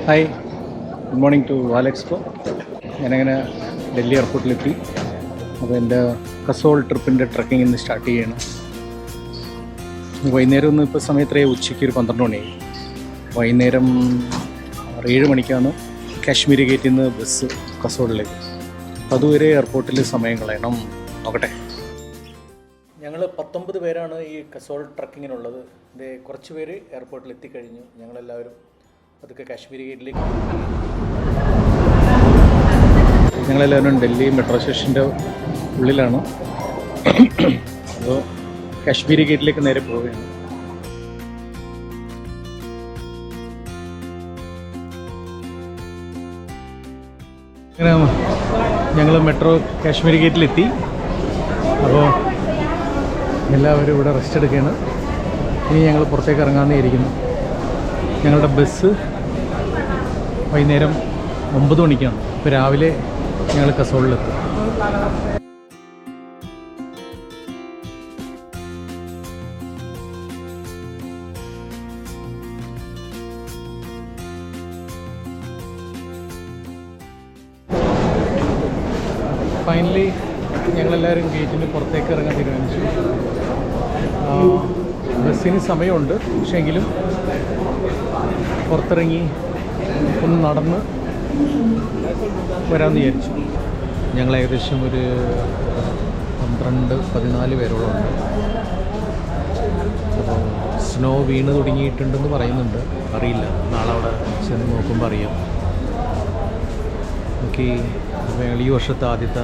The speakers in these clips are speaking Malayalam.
ഹായ്, ഗുഡ് മോർണിംഗ് ടു വാലെക്സ്പോ. ഞാനങ്ങനെ ഡൽഹി എയർപോർട്ടിലെത്തി. അപ്പോൾ എൻ്റെ കസോൾ ട്രിപ്പിൻ്റെ ട്രക്കിംഗ് ഇന്ന് സ്റ്റാർട്ട് ചെയ്യണം. വൈകുന്നേരം ഒന്ന് ഇപ്പോൾ സമയത്രേ ഉച്ചയ്ക്ക് ഒരു 12 മണിയായി. വൈകുന്നേരം 7 മണിക്കാണ് കാശ്മീരി ഗേറ്റിൽ നിന്ന് ബസ് കസോളിലേക്ക്. അപ്പോൾ അതുവരെ എയർപോർട്ടിൽ സമയം കളയണം. നോക്കട്ടെ. ഞങ്ങൾ 19 പേരാണ് ഈ കസോൾ ട്രക്കിങ്ങിനുള്ളത്. ഇത് കുറച്ച് പേര് എയർപോർട്ടിൽ എത്തിക്കഴിഞ്ഞു. ഞങ്ങളെല്ലാവരും അതൊക്കെ കാശ്മീരി ഗേറ്റിലേക്ക്. ഞങ്ങളെല്ലാവരും ഡൽഹി മെട്രോ സ്റ്റേഷൻ്റെ ഉള്ളിലാണ്. അപ്പോൾ കാശ്മീരി ഗേറ്റിലേക്ക് നേരെ പോവുകയാണ്. അങ്ങനെ ഞങ്ങൾ മെട്രോ കാശ്മീരി ഗേറ്റിലെത്തി. അപ്പോൾ എല്ലാവരും ഇവിടെ റെസ്റ്റ് എടുക്കുകയാണ്. ഇനി ഞങ്ങൾ പുറത്തേക്ക് ഇറങ്ങാമെന്ന് ഇരിക്കുന്നു. ഞങ്ങളുടെ ബസ് വൈകുന്നേരം 9 മണിക്കാണ്. ഇപ്പോൾ രാവിലെ ഞങ്ങൾ കസോളിലെത്തും. ഫൈനലി ഞങ്ങളെല്ലാവരും ഗേറ്റിന് പുറത്തേക്ക് ഇറങ്ങാൻ തീരുമാനിച്ചു. ബസ്സിന് സമയമുണ്ട്, പക്ഷേ എങ്കിലും പുറത്തിറങ്ങി ഒന്ന് നടന്ന് വരാമെന്ന് വിചാരിച്ചു. ഞങ്ങൾ ഏകദേശം ഒരു 12-14 പേരോളം ഉണ്ട്. അപ്പോൾ സ്നോ വീണ് തുടങ്ങിയിട്ടുണ്ടെന്ന് പറയുന്നുണ്ട്. അറിയില്ല, നാളെ അവിടെ ചെന്ന് നോക്കുമ്പോൾ അറിയാം. ഓക്കെ, അപ്പോൾ ഞങ്ങൾ ഈ വർഷത്തെ ആദ്യത്തെ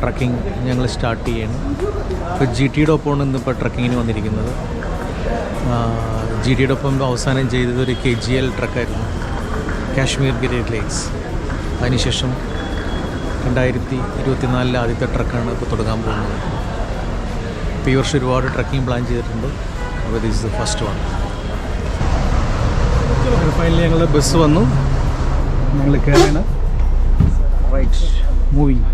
ട്രക്കിംഗ് ഞങ്ങൾ സ്റ്റാർട്ട് ചെയ്യണം. ഇപ്പോൾ GTയുടെ ഒപ്പമാണ് ഇന്നിപ്പോൾ ട്രക്കിങ്ങിന് വന്നിരിക്കുന്നത്. GTയുടെ ഒപ്പം അവസാനം ചെയ്തത് ഒരു KGL ട്രക്കായിരുന്നു, കാശ്മീർ ഗ്രേറ്റ് ലേക്സ്. അതിനുശേഷം 2024 ആദ്യത്തെ ട്രക്കാണ് ഇപ്പോൾ തുടങ്ങാൻ പോകുന്നത്. ഇപ്പോൾ ഈ വർഷം ഒരുപാട് ട്രക്കിംഗ് പ്ലാൻ ചെയ്തിട്ടുണ്ട്. അപ്പോൾ this is the first one. Finally ഞങ്ങളുടെ ബസ് വന്നു. ഞങ്ങൾ കയറിയാണ്. Right, moving.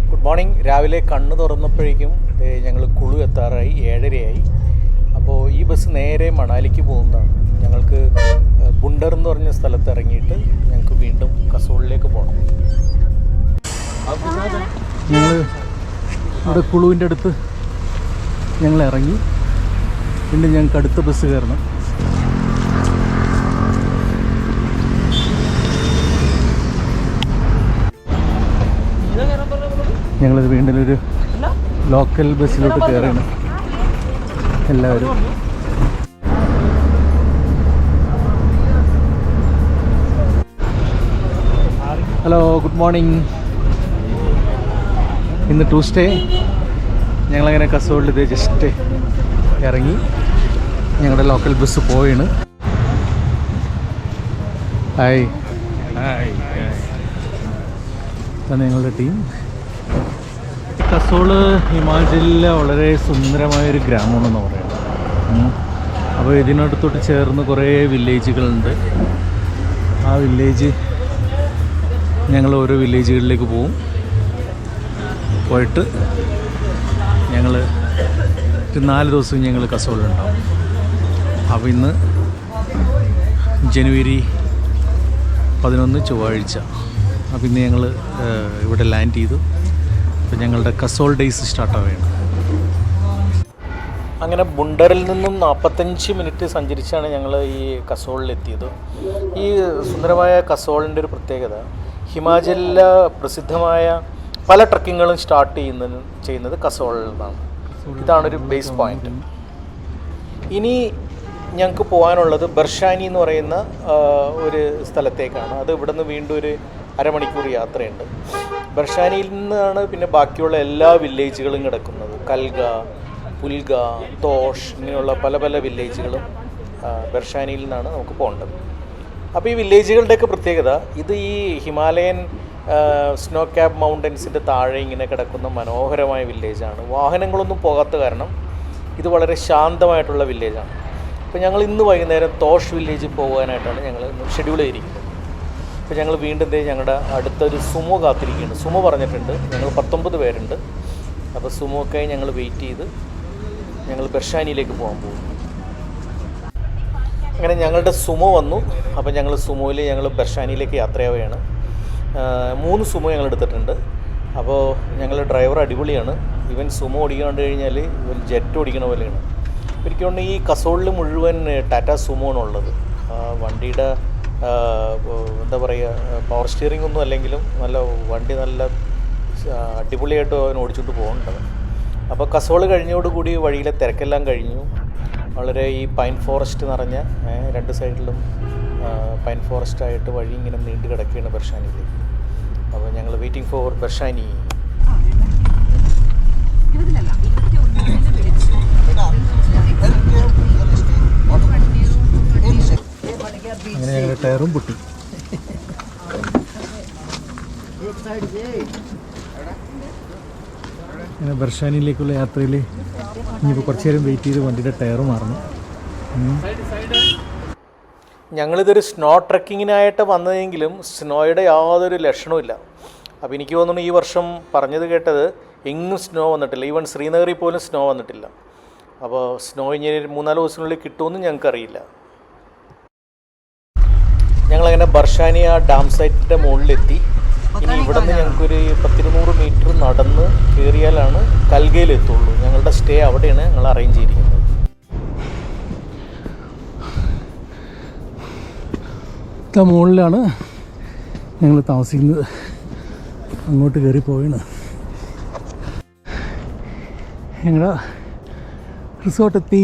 Good morning. രാവിലെ കണ്ണ് തുറന്നപ്പോഴേക്കും ഞങ്ങൾ കുളു എത്താറായി. 7:30ആയി. അപ്പോൾ ഈ ബസ് നേരെ മണാലിക്ക് പോകുന്നതാണ്. ഞങ്ങൾക്ക് ബുണ്ടർ എന്ന് പറഞ്ഞ സ്ഥലത്ത് ഇറങ്ങിയിട്ട് ഞങ്ങൾക്ക് വീണ്ടും കസോളിലേക്ക് പോകണം. ഞങ്ങൾ ഇവിടെ കുളുവിൻ്റെ അടുത്ത് ഞങ്ങൾ ഇറങ്ങി. വീണ്ടും ഞങ്ങൾക്ക് അടുത്ത ബസ് കയറണം. ഞങ്ങളിത് വീണ്ടും ഒരു ലോക്കൽ ബസ്സിലോട്ട് കയറണം എല്ലാവരും. Hello, good morning. ഇന്ന് ട്യൂസ്ഡേ. ഞങ്ങളങ്ങനെ കസോളിൽ ഇത് ജസ്റ്റ് ഇറങ്ങി ഞങ്ങളുടെ ലോക്കൽ ബസ് പോയാണ്. ഹായ് ഹായ് ഇതാണ് ഞങ്ങളുടെ ടീം. കസോള് ഹിമാചലിലെ വളരെ സുന്ദരമായൊരു ഗ്രാമമാണെന്ന് പറയുന്നത്. അപ്പോൾ ഇതിനടുത്തോട്ട് ചേർന്ന് കുറേ വില്ലേജുകളുണ്ട്. ആ വില്ലേജ് ഞങ്ങൾ ഓരോ വില്ലേജുകളിലേക്ക് പോവും. പോയിട്ട് ഞങ്ങൾ 4 ദിവസം ഞങ്ങൾ കസോളിലുണ്ടാവും. അപ്പോൾ ഇന്ന് ജനുവരി 11 ചൊവ്വാഴ്ച. അപ്പോൾ ഇന്ന് ഞങ്ങൾ ഇവിടെ ലാൻഡ് ചെയ്തു. അപ്പോൾ ഞങ്ങളുടെ കസോൾ ഡേയ്സ് സ്റ്റാർട്ടാവുകയാണ്. അങ്ങനെ ബുണ്ടറിൽ നിന്നും 45 മിനിറ്റ് സഞ്ചരിച്ചാണ് ഞങ്ങൾ ഈ കസോളിലെത്തിയത്. ഈ സുന്ദരമായ കസോളിൻ്റെ ഒരു പ്രത്യേകത, ഹിമാചലിലെ പ്രസിദ്ധമായ പല ട്രക്കിങ്ങുകളും സ്റ്റാർട്ട് ചെയ്യുന്നത് കസോളിൽ നിന്നാണ്. ഇതാണൊരു ബേസ് പോയിന്റ്. ഇനി ഞങ്ങൾക്ക് പോകാനുള്ളത് ബർഷാനി എന്ന് പറയുന്ന ഒരു സ്ഥലത്തേക്കാണ്. അത് ഇവിടെ നിന്ന് വീണ്ടും ഒരു അരമണിക്കൂർ യാത്രയുണ്ട്. ബർഷാനിയിൽ നിന്നാണ് പിന്നെ ബാക്കിയുള്ള എല്ലാ വില്ലേജുകളും കിടക്കുന്നത്. കൽഗ, പുൽഗ, തോഷ്, ഇങ്ങനെയുള്ള പല പല വില്ലേജുകളും ബർഷാനിയിൽ നിന്നാണ് നമുക്ക് പോകേണ്ടത്. അപ്പോൾ ഈ വില്ലേജുകളുടെയൊക്കെ പ്രത്യേകത, ഇത് ഈ ഹിമാലയൻ സ്നോ ക്യാബ് മൗണ്ടൻസിൻ്റെ താഴെ ഇങ്ങനെ കിടക്കുന്ന മനോഹരമായ വില്ലേജാണ്. വാഹനങ്ങളൊന്നും പോകാത്ത കാരണം ഇത് വളരെ ശാന്തമായിട്ടുള്ള വില്ലേജാണ്. അപ്പോൾ ഞങ്ങൾ ഇന്ന് വൈകുന്നേരം തോഷ് വില്ലേജിൽ പോകാനായിട്ടാണ് ഞങ്ങൾ ഷെഡ്യൂൾ ചെയ്തിരിക്കുന്നത്. അപ്പോൾ ഞങ്ങൾ വീണ്ടും ഞങ്ങളുടെ അടുത്തൊരു സുമോ കാത്തിരിക്കുകയാണ്. സുമോ പറഞ്ഞിട്ടുണ്ട്, ഞങ്ങൾ 19 പേരുണ്ട്. അപ്പോൾ സുമോക്കായി ഞങ്ങൾ വെയിറ്റ് ചെയ്ത് ഞങ്ങൾ ബർഷാനിയിലേക്ക് പോകാൻ പോകും. അങ്ങനെ ഞങ്ങളുടെ സുമോ വന്നു. അപ്പോൾ ഞങ്ങൾ സുമോയിൽ ഞങ്ങൾ ബർഷാനിയിലേക്ക് യാത്രയാവുകയാണ്. 3 സുമോ ഞങ്ങൾ എടുത്തിട്ടുണ്ട്. അപ്പോൾ ഞങ്ങൾ ഡ്രൈവർ അടിപൊളിയാണ്. ഇവൻ സുമോ ഓടിക്കാണ്ട് കഴിഞ്ഞാൽ ഇവൻ ജെറ്റ് ഓടിക്കണ പോലെയാണ്. എനിക്കൊണ്ട് ഈ കസോളിൽ മുഴുവൻ ടാറ്റ സുമോ ആണുള്ളത്. വണ്ടിയുടെ എന്താ പറയുക, പവർ സ്റ്റിയറിംഗ് ഒന്നും അല്ലെങ്കിലും നല്ല വണ്ടി നല്ല അടിപൊളിയായിട്ട് അവൻ ഓടിച്ചുകൊണ്ട് പോകുന്നുണ്ട്. അപ്പോൾ കസോൾ കഴിഞ്ഞോടുകൂടി വഴിയിലെ തിരക്കെല്ലാം കഴിഞ്ഞു. വളരെ ഈ പൈൻ ഫോറസ്റ്റ് നിറഞ്ഞ 2 സൈഡിലും പൈൻ ഫോറസ്റ്റായിട്ട് വഴി ഇങ്ങനെ നീണ്ടു കിടക്കുകയാണ് ബർഷാനിയിലേക്ക്. അപ്പോൾ ഞങ്ങൾ വെയിറ്റിംഗ് ഫോർ ബർഷാനി. അങ്ങനെ ഞങ്ങളുടെ ടയറും പൊട്ടി. അങ്ങനെ ബർഷാനിയിലേക്കുള്ള യാത്രയിൽ ഇനിയിപ്പോൾ കുറച്ച് നേരം വെയിറ്റ് ചെയ്ത് വണ്ടിയുടെ ടയർ മാറണം. ഞങ്ങളിതൊരു സ്നോ ട്രക്കിങ്ങിനായിട്ട് വന്നതെങ്കിലും സ്നോയുടെ യാതൊരു ലക്ഷണവുമില്ല. അപ്പോൾ എനിക്ക് തോന്നുന്നു ഈ വർഷം പറഞ്ഞത് കേട്ടത് എങ്ങും സ്നോ വന്നിട്ടില്ല. ഈവൻ ശ്രീനഗറിൽ പോലും സ്നോ വന്നിട്ടില്ല. അപ്പോൾ സ്നോ ഇനി 3-4 ദിവസത്തിനുള്ളിൽ കിട്ടുമെന്ന് ഞങ്ങൾക്കറിയില്ല. ഞങ്ങളങ്ങനെ ബർഷാനി ആ ഡാം സൈറ്റിൻ്റെ മുകളിലെത്തി. ഇനി ഇവിടെ നിന്ന് ഞങ്ങൾക്കൊരു 10-200 മീറ്റർ നടന്ന് കയറിയാലാണ് കൽഗയിലെത്തുള്ളൂ. ഞങ്ങളുടെ സ്റ്റേ അവിടെയാണ് ഞങ്ങൾ അറേഞ്ച് ചെയ്തിരിക്കുന്നത്. മുകളിലാണ് ഞങ്ങൾ താമസിക്കുന്നത്. അങ്ങോട്ട് കയറി പോവുകയാണ്. ഞങ്ങളുടെ റിസോർട്ടെത്തി.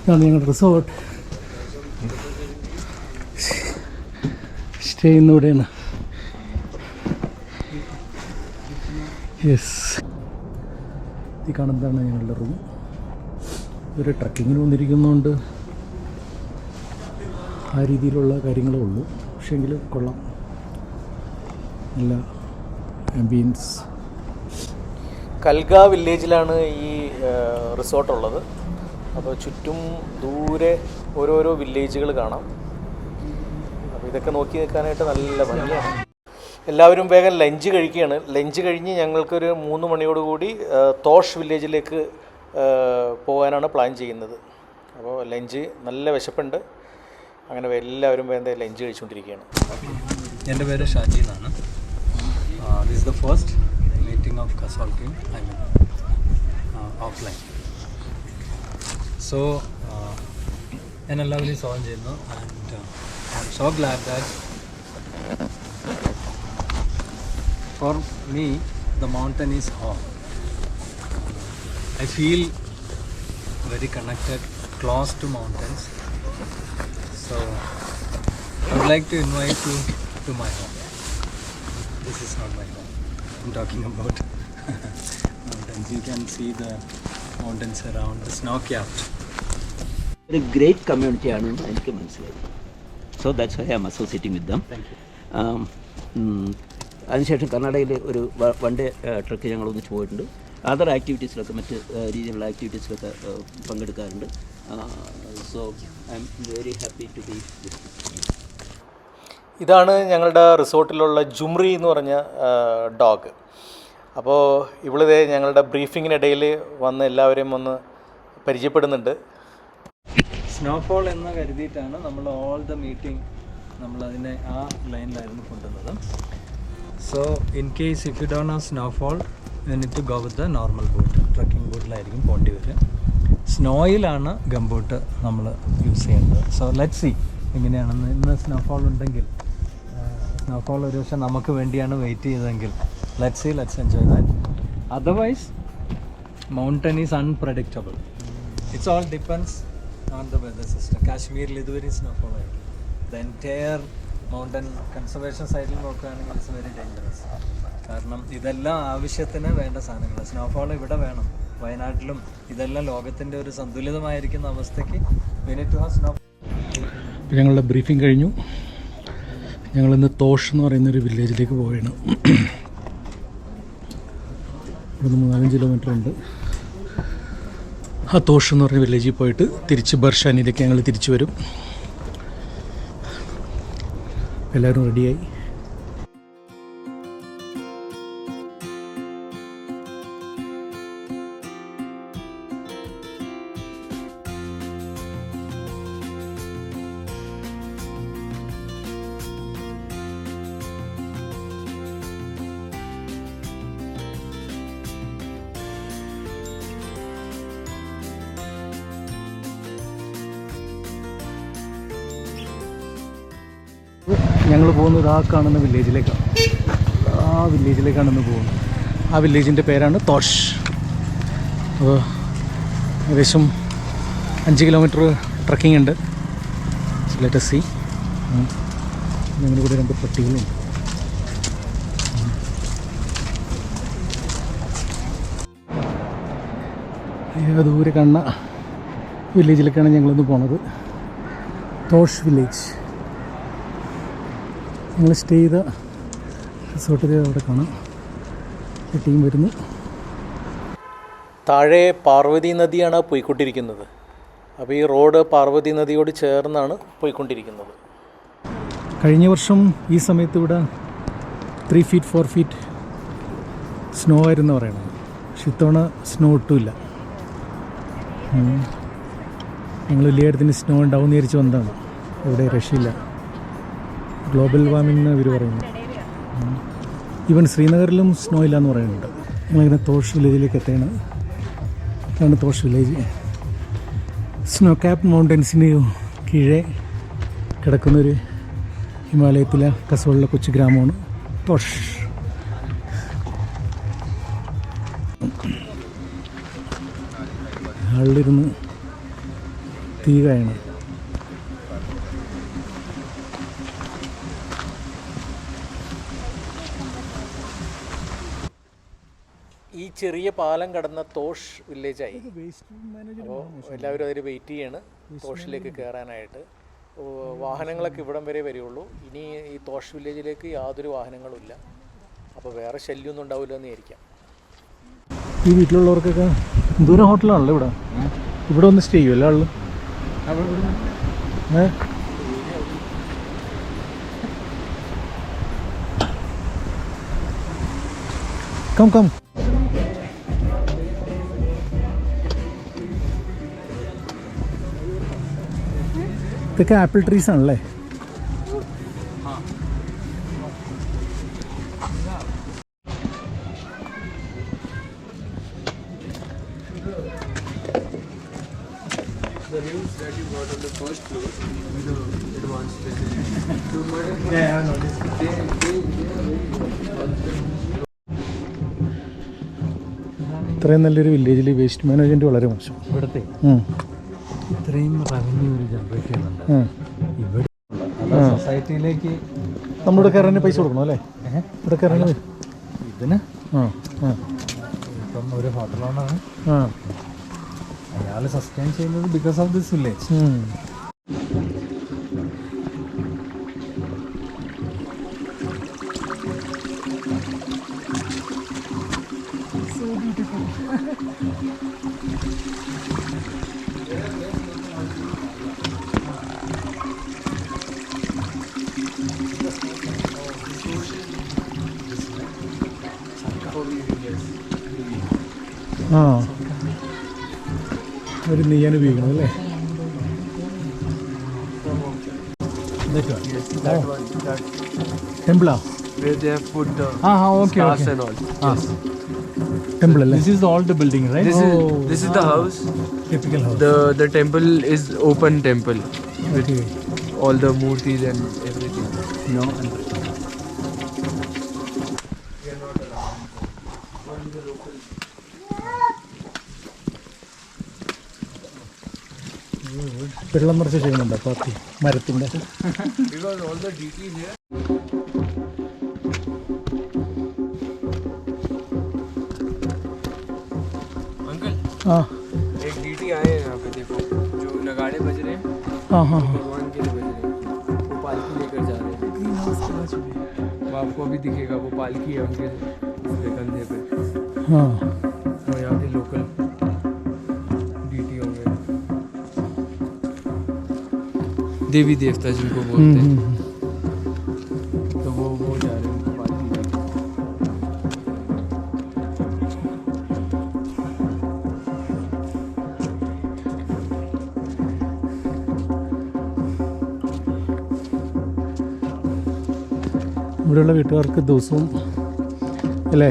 ഇതാണ് ഞങ്ങളുടെ റിസോർട്ട്. സ്റ്റേ ചെയ്യുന്നവിടെയാണ്. യെസ്, ഈ കാണുന്നതാണ് ഞങ്ങളുടെ റൂം. ഒരു ട്രക്കിങ്ങിന് വന്നിരിക്കുന്നതുകൊണ്ട് ആ രീതിയിലുള്ള കാര്യങ്ങളേ ഉള്ളൂ. പക്ഷേങ്കിൽ കൊള്ളാം, നല്ല ആംബിയൻസ്. കൽഗ വില്ലേജിലാണ് ഈ റിസോർട്ടുള്ളത്. അപ്പോൾ ചുറ്റും ദൂരെ ഓരോരോ വില്ലേജുകൾ കാണാം. അപ്പോൾ ഇതൊക്കെ നോക്കി നിൽക്കാനായിട്ട് നല്ല ഭംഗിയാണ്. എല്ലാവരും വേഗം ലഞ്ച് കഴിക്കുകയാണ്. ലഞ്ച് കഴിഞ്ഞ് ഞങ്ങൾക്കൊരു 3 മണിയോടുകൂടി തോഷ് വില്ലേജിലേക്ക് പോകാനാണ് പ്ലാൻ ചെയ്യുന്നത്. അപ്പോൾ ലഞ്ച് നല്ല വിശപ്പുണ്ട്. അങ്ങനെ എല്ലാവരും വേണ്ട ലഞ്ച് കഴിച്ചുകൊണ്ടിരിക്കുകയാണ്. എൻ്റെ പേര് ഷാജി എന്നാണ്. This is the first meeting of Kasol team, I mean offline. So ഞാൻ എല്ലാവരെയും സ്വാഗതം ചെയ്യുന്നു. And I M so GLAAD that for me the mountain is home. I feel very connected, close to mountains. So I would like to invite you to my home. This is not my home. I'm talking about mountains. You can see the mountains around, the snow-capped. ഒരു ഗ്രേറ്റ് കമ്മ്യൂണിറ്റി ആണെന്ന് എനിക്ക് മനസ്സിലായി. So that's why I am associating with them. അതിനുശേഷം കർണാടകയിൽ ഒരു വൺ ഡേ ട്രക്ക് ഞങ്ങളൊന്നിച്ച് പോയിട്ടുണ്ട്. അതർ ആക്ടിവിറ്റീസിലൊക്കെ മറ്റ് രീതിയിലുള്ള ആക്ടിവിറ്റീസിലൊക്കെ പങ്കെടുക്കാറുണ്ട്. So I'm very happy to be. ഇതാണ് ഞങ്ങളുടെ റിസോർട്ടിലുള്ള ജുംറി എന്ന് പറഞ്ഞ ഡോഗ്. അപ്പോൾ ഇവളിതേ ഞങ്ങളുടെ ബ്രീഫിങ്ങിനിടയിൽ വന്ന് എല്ലാവരെയും ഒന്ന് പരിചയപ്പെടുന്നുണ്ട്. സ്നോഫോൾ എന്ന് കരുതിയിട്ടാണ് നമ്മൾ ഓൾ ദ മീറ്റിംഗ് നമ്മളതിനെ ആ ലൈനിലായിരുന്നു കൊണ്ടുവന്നത്. So in case if you don't have snowfall you need to go with the normal boot. Trekking ബോട്ടിലായിരിക്കും പോകേണ്ടി വരിക. സ്നോയിലാണ് ഗംബോട്ട് നമ്മൾ യൂസ് ചെയ്യുന്നത്. സോ ലെറ്റ് സി എങ്ങനെയാണെന്ന്. ഇന്ന് സ്നോഫോൾ ഉണ്ടെങ്കിൽ, സ്നോഫോൾ ഒരു പക്ഷേ നമുക്ക് വേണ്ടിയാണ് വെയിറ്റ് ചെയ്തതെങ്കിൽ, let see, let's enjoy that. Otherwise mountain is unpredictable. It's all depends on the weather system. കാശ്മീരിൽ ഇതുവരെ സ്നോഫോൾ ആയിട്ട് ദ എൻറ്റയർ മൗണ്ടൻ കൺസർവേഷൻ സൈഡിൽ നോക്കുകയാണെങ്കിൽ ഇറ്റ്സ് വെരി ഡേഞ്ചറസ്. കാരണം ഇതെല്ലാം ആവശ്യത്തിന് വേണ്ട സാധനങ്ങൾ. സ്നോഫോൾ ഇവിടെ വേണം, വയനാട്ടിലും. ഇതെല്ലാം ലോകത്തിൻ്റെ ഒരു സന്തുലിതമായിരിക്കുന്ന അവസ്ഥയ്ക്ക് we need to have snow. ഞങ്ങളുടെ ബ്രീഫിംഗ് കഴിഞ്ഞു. ഞങ്ങളിന്ന് തോഷ് എന്ന് പറയുന്നൊരു വില്ലേജിലേക്ക് പോവുകയാണ്. ഇവിടുന്ന് 3-4 കിലോമീറ്റർ ഉണ്ട്. ആ തോഷ് എന്ന് പറഞ്ഞ വില്ലേജിൽ പോയിട്ട് തിരിച്ച് ബർഷാനിലേക്ക് ഞങ്ങൾ തിരിച്ചു വരും. എല്ലാവരും റെഡിയായി. ഞങ്ങൾ പോകുന്നത് ആ കാണുന്ന വില്ലേജിലേക്കാണ്. ആ വില്ലേജിലേക്കാണ് ഇന്ന് പോകുന്നത്. ആ വില്ലേജിൻ്റെ പേരാണ് തോഷ്. അപ്പോൾ ഏകദേശം 5 കിലോമീറ്റർ ട്രക്കിംഗ് ഉണ്ട്. Let us see. ഞങ്ങളുടെ കൂടെ 2 പട്ടികളുണ്ട്. ദൂരെ കാണുന്ന വില്ലേജിലേക്കാണ് ഞങ്ങളിന്ന് പോണത്. തോഷ് വില്ലേജ്. ഞങ്ങൾ സ്റ്റേ ചെയ്ത റിസോർട്ടിൽ അവിടെ കാണാം. ടീം വരുന്നു. താഴെ പാർവതി നദിയാണ് പോയിക്കൊണ്ടിരിക്കുന്നത്. അപ്പോൾ ഈ റോഡ് പാർവതി നദിയോട് ചേർന്നാണ് പോയിക്കൊണ്ടിരിക്കുന്നത്. കഴിഞ്ഞ വർഷം ഈ സമയത്ത് ഇവിടെ 3 feet 4 feet സ്നോ ആയിരുന്നു പറയണത്. പക്ഷെ ഇത്തവണ സ്നോ ഒട്ടുമില്ല. ഞങ്ങൾ വലിയ കാര്യത്തിന് സ്നോ ഉണ്ടാവും എന്ന് വിചാരിച്ച് വന്നതാണ്. ഇവിടെ രക്ഷയില്ല. ഗ്ലോബൽ വാർമിംഗ് എന്ന് ഇവർ പറയുന്നു. ഈവൻ ശ്രീനഗറിലും സ്നോ ഇല്ല എന്ന് പറയുന്നുണ്ട്. ഞങ്ങളിങ്ങനെ തോഷ് വില്ലേജിലേക്ക് എത്തുകയാണ്. ഇതാണ് തോഷ് വില്ലേജ്. സ്നോ ക്യാപ്പ് മൗണ്ടൻസിന് കീഴേ കിടക്കുന്നൊരു ഹിമാലയത്തിലെ കസോളിലെ കൊച്ചു ഗ്രാമമാണ് തോഷ്. ആളിലിരുന്ന് തീ കായണം. ഈ ചെറിയ പാലം കടന്ന തോഷ് വില്ലേജായി. അപ്പോൾ എല്ലാവരും അതിൽ വെയിറ്റ് ചെയ്യാണ് തോഷിലേക്ക് കയറാനായിട്ട്. വാഹനങ്ങളൊക്കെ ഇവിടം വരെ വരികയുള്ളൂ. ഇനി ഈ തോഷ് വില്ലേജിലേക്ക് യാതൊരു വാഹനങ്ങളും ഇല്ല. അപ്പോൾ വേറെ ശല്യമൊന്നും ഉണ്ടാവില്ല എന്ന് വിചാരിക്കാം. ഈ വീട്ടിലുള്ളവർക്കൊക്കെ ദൂരം ഹോട്ടലാണല്ലോ ഇവിടെ. ഇവിടെ ഒന്ന് സ്റ്റേ ചെയ്യുമല്ലോ ആള്. Come come. ഇതൊക്കെ ആപ്പിൾ ട്രീസ് ആണല്ലേ? The rooms that you got on the first floor with the advanced facility. Yeah, I noticed. They are very ഇത്രയും നല്ലൊരു വില്ലേജിൽ വേസ്റ്റ് മാനേജ്മെൻറ്റ് വളരെ മോശം. ഇവിടുത്തെ ഇത്രയും റവന്യൂ ജനറേറ്റ് ചെയ്യുന്നുണ്ട്. ഇവിടെ സൊസൈറ്റിയിലേക്ക് നമ്മുടെ കയറാൻ പൈസ കൊടുക്കണം അല്ലേ? ഇവിടെ കയറാൻ ഇതിന് ആ ആ ഇപ്പം ഒരു ഹോട്ടൽ ഓണറാണ്. ആ അയാൾ സസ്റ്റെയിൻ ചെയ്യുന്നത് ബിക്കോസ് ഓഫ് ദിസ് വില്ലേജ്. ആ അവർ നെയ്യാൻ ഉപയോഗിക്കണം അല്ലേ? ടെമ്പിളാ? where they have put the okay stars and all. Temple അല്ലേ? This is all the building, right? This is the house. Typical house. The temple is open temple with okay. all the murtis and everything. No. വെള്ളം നിറച്ച് ചെയ്യുന്നുണ്ടോ പാർട്ടി മരത്തിൻ്റെ? Because all the deities here. Uncle, हाँ एक डीटी आए हैं यहाँ पे देखो, जो नगाड़े बज रहे हैं, हाँ हाँ भगवान के लिए बज रहे हैं. वो पालकी लेकर जा रहे हैं. वो आपको अभी दिखेगा, वो पालकी है उनके कंधे पे. हाँ और यहाँ के लोकल डीटी देवी देवता जिनको बोलते हैं, तो वो जा रहे हैं उनको पालकी लेके। ഇവിടെയുള്ള വീട്ടുകാർക്ക് ദിവസവും അല്ലേ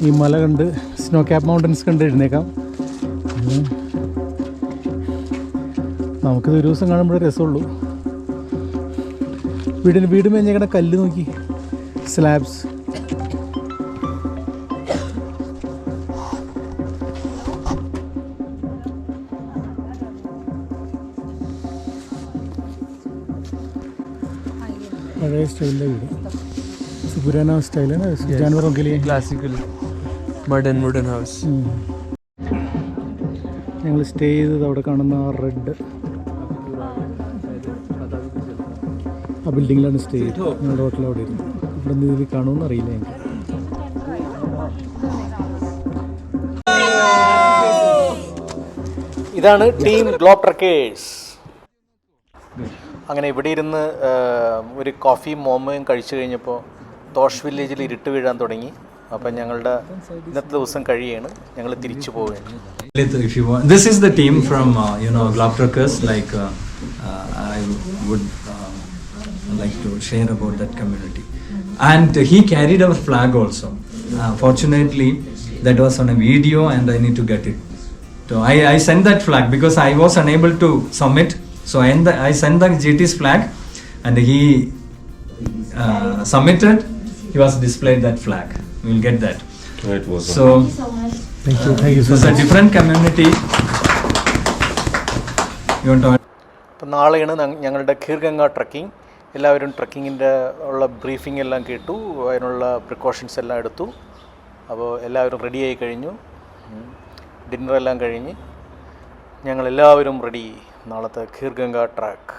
ഈ മല കണ്ട് സ്നോ ക്യാപ്പ് മൗണ്ടൻസ് കണ്ട് എഴുന്നേക്കാം. നമുക്കിത് ഒരു ദിവസം കാണുമ്പോഴേ രസമുള്ളൂ. വീട് മേഞ്ഞേക്കണ കല്ല് നോക്കി, സ്ലാബ്സ്. പഴയ സ്റ്റൈലിലെ വീട്, പുരാന സ്റ്റൈലാണ്. ജാനുവർ ഒക്കെ Classical mud and wooden house. ഞങ്ങൾ സ്റ്റേ ചെയ്തത് അവിടെ കാണുന്ന ആ റെഡ് ആ ബിൽഡിങ്ങിലാണ് സ്റ്റേ ചെയ്തത്. ഞങ്ങളുടെ ഹോട്ടൽ അവിടെ ഇരുന്നു. ഇവിടെ നിന്ന് ഇതിൽ കാണുമെന്ന് അറിയില്ല ഞങ്ങൾക്ക്. ഇതാണ് ടീം ഗ്ലോബ് ട്രക്കേഴ്സ്. അങ്ങനെ ഇവിടെ ഇരുന്ന് ഒരു കോഫിയും മോമോയും കഴിച്ചു കഴിഞ്ഞപ്പോൾ തോഷ് വില്ലേജിൽ ഇരുട്ട് വീഴാൻ തുടങ്ങി. അപ്പം ഞങ്ങളുടെ ഇന്നത്തെ ദിവസം കഴിയാണ്, ഞങ്ങൾ തിരിച്ചു പോവുകയാണ്. If you want, this is the team from Globetrotters. Like I would like to share about that community. And he carried our flag also. Fortunately, that was on a video, and I need to get it. So I sent that flag because I was unable to submit. So I sent the GT's flag, and he submitted. He was displayed that flag. We will get that. It was So. Thank you so It's a much. different community. You want to? അപ്പം നാളെയാണ് ഞങ്ങളുടെ ഖീർഗംഗ ട്രക്കിംഗ്. എല്ലാവരും ട്രക്കിങ്ങിൻ്റെ ഉള്ള ബ്രീഫിംഗ് എല്ലാം കേട്ടു, അതിനുള്ള പ്രിക്കോഷൻസ് എല്ലാം എടുത്തു. അപ്പോൾ എല്ലാവരും റെഡിയായി കഴിഞ്ഞു. ഡിന്നറെല്ലാം കഴിഞ്ഞ് ഞങ്ങളെല്ലാവരും റെഡി നാളത്തെ ഖീർഗംഗ ട്രാക്ക്.